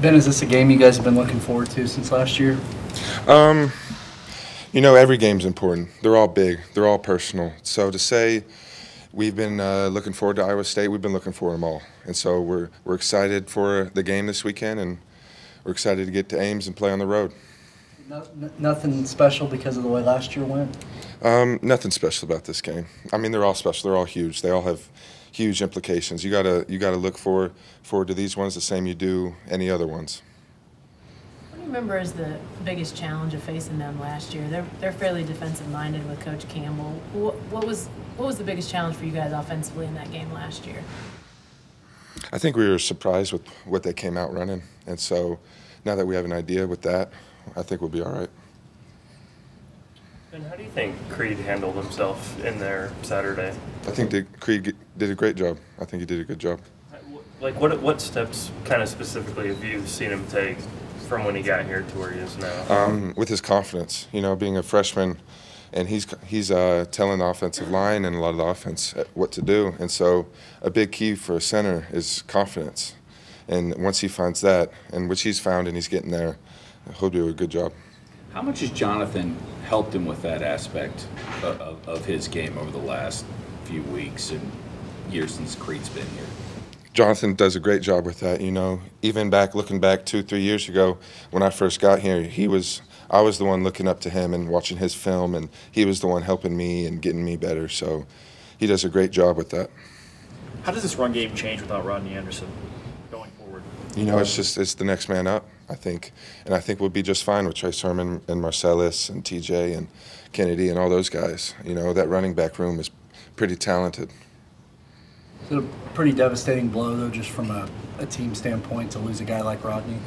Ben, is this a game you guys have been looking forward to since last year? Um, every game's important. They're all big. They're all personal. So to say we've been looking forward to Iowa State, we've been looking for them all. And so we're excited for the game this weekend, and we're excited to get to Ames and play on the road. Nothing special because of the way last year went? Nothing special about this game. I mean, they're all special. They're all huge. They all have huge implications. You gotta look forward to these ones the same you do any other ones. What do you remember as the biggest challenge of facing them last year? They're fairly defensive minded with Coach Campbell. What was the biggest challenge for you guys offensively in that game last year? I think we were surprised with what they came out running, and so now that we have an idea with that, I think we'll be all right. And how do you think Creed handled himself in there Saturday? I think Creed did a great job. I think he did a good job. Like, what steps kind of specifically have you seen him take from when he got here to where he is now? With his confidence, being a freshman, and he's telling the offensive line and a lot of the offense what to do. And so a big key for a center is confidence. And once he finds that, and which he's found and he's getting there, he'll do a good job. How much has Jonathan helped him with that aspect of his game over the last few weeks and years since Creed's been here? Jonathan does a great job with that. Even looking back 2-3 years ago when I first got here, I was the one looking up to him and watching his film, and he was the one helping me and getting me better. So he does a great job with that. How does this run game change without Rodney Anderson going forward? It's the next man up, I think. And I think we'll be just fine with Trey Sermon and Marcellus and TJ and Kennedy and all those guys. That running back room is pretty talented. Is it a pretty devastating blow, though, just from a team standpoint, to lose a guy like Rodney?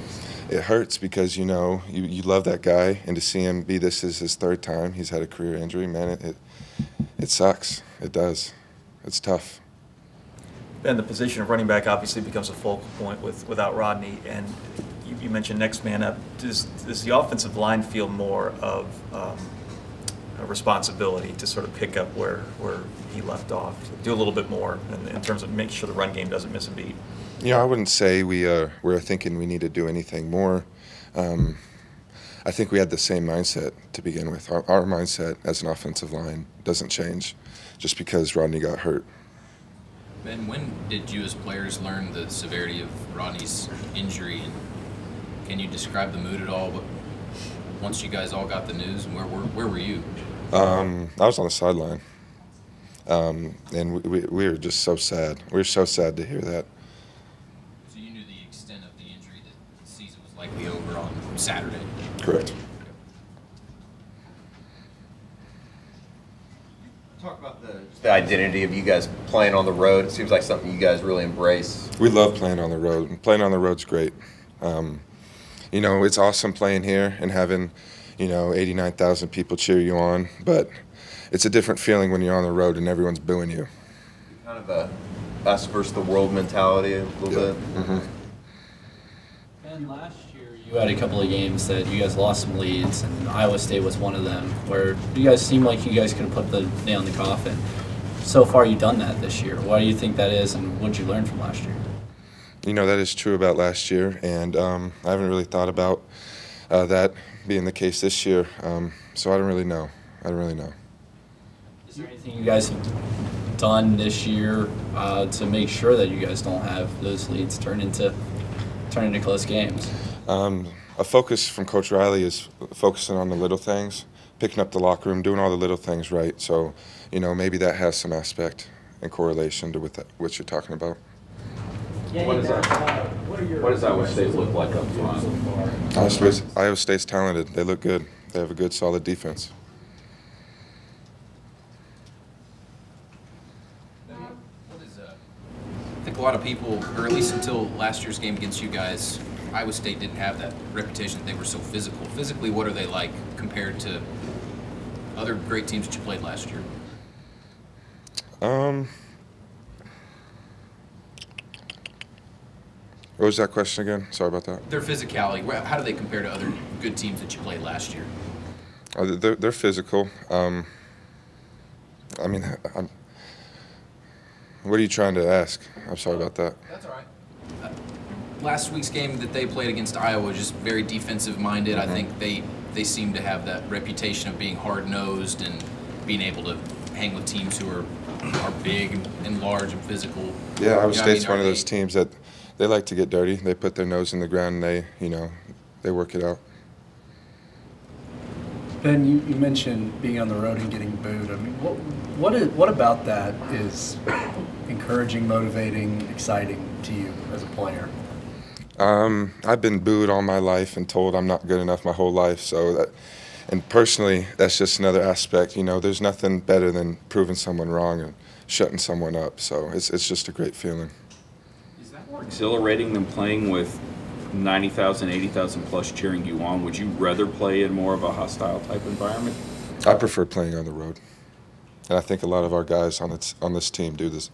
It hurts because, you love that guy, and to see him this is his third time he's had a career injury, man, it sucks. It does. It's tough. Ben, the position of running back obviously becomes a focal point without Rodney, and you mentioned next man up. Does the offensive line feel more of a responsibility to sort of pick up where he left off, do a little bit more in terms of making sure the run game doesn't miss a beat? I wouldn't say we're thinking we need to do anything more. I think we had the same mindset to begin with. Our mindset as an offensive line doesn't change just because Rodney got hurt. Ben, when did you as players learn the severity of Rodney's injury, and can you describe the mood at all once you guys all got the news, and where were you? I was on the sideline, and we were just so sad. We were so sad to hear that. So you knew the extent of the injury, that the season was likely over on Saturday? Correct. Talk about the identity of you guys playing on the road. It seems like something you guys really embrace. We love playing on the road. Playing on the road's great. It's awesome playing here and having, 89,000 people cheer you on, but it's a different feeling when you're on the road and everyone's booing you. Kind of a us versus the world mentality a little bit. Mm-hmm. And last year you had a couple of games that you guys lost some leads, and Iowa State was one of them, where you guys seemed like you guys could have put the nail in the coffin. So far you've done that this year. Why do you think that is, and what did you learn from last year? That is true about last year, and I haven't really thought about that being the case this year, so I don't really know. Is there anything you guys have done this year to make sure that you guys don't have those leads turn into close games? A focus from Coach Riley is focusing on the little things, picking up the locker room, doing all the little things right. So, maybe that has some aspect and correlation to what you're talking about. What does Iowa State look like up front? Iowa State's talented. They look good. They have a good, solid defense. I think a lot of people, or at least until last year's game against you guys, Iowa State didn't have that reputation that they were so physical. Physically, what are they like compared to other great teams that you played last year? What was that question again? Sorry about that. Their physicality, how do they compare to other good teams that you played last year? They're physical. What are you trying to ask? I'm sorry about that. That's all right. last week's game that they played against Iowa was just very defensive minded. I think they seem to have that reputation of being hard nosed and being able to hang with teams who are big and large and physical. Yeah, Iowa State's one of those teams that they like to get dirty. They put their nose in the ground and they work it out. Ben, you mentioned being on the road and getting booed. I mean, what about that is encouraging, motivating, exciting to you as a player? I've been booed all my life and told I'm not good enough my whole life. And personally, that's just another aspect. There's nothing better than proving someone wrong and shutting someone up. So it's just a great feeling. Is that more exhilarating than playing with 90,000, 80,000 plus cheering you on? Would you rather play in more of a hostile type environment? I prefer playing on the road, and I think a lot of our guys on this team do as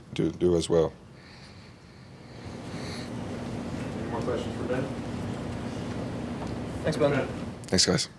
well. Any more questions for Ben? Thanks, Ben. Thanks, guys.